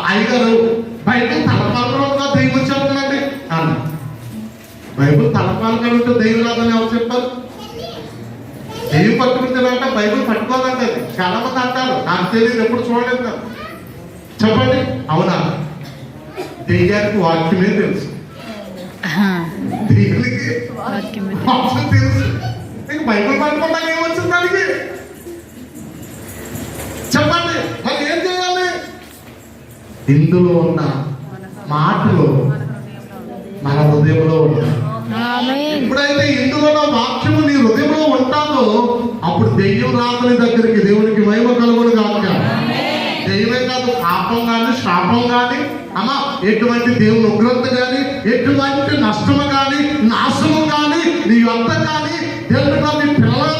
అయ్యగారు బైబిల్ తలపాలలో దెయ్యం చెప్తుందండి అన్న. బైబిల్ తలపాలగా ఉంటే దెయ్యం రాదని ఎవరు చెప్పారు? దెయ్యం పట్టుకుంటేనంట బైబిల్ పట్టుకోదంటే అది చాలా మంది అంటారు. నాకు తెలియదు, ఎప్పుడు చూడలేదు కదా. చెప్పండి, అవునా? దెయ్యానికి వాక్యమే తెలుసు, దేవునికి వాక్యం తెలుసు. నీకు బైబిల్ పట్టుకోవడానికి ఏమొచ్చింది దానికి? చెప్పండి, మరి ఏం చేయాలి? ఇందులో ఉన్న మాటలు మన హృదయంలో ఉంటాయి. ఎప్పుడైతే ఇందులో వాక్యము నీ హృదయంలో ఉంటాదో అప్పుడు దెయ్యం రాత్రి దగ్గరికి, దేవునికి మహిమ కలుగును కాక. దెయ్యమే కాదు, పాపం కానీ శాపం కానీ అమ్మా, ఎటువంటి దేవుని ఉగ్రత కానీ, ఎటువంటి నష్టము కానీ, నాశము కానీ నీ వద్ద కానీ, దేవుడు నీ పిల్లల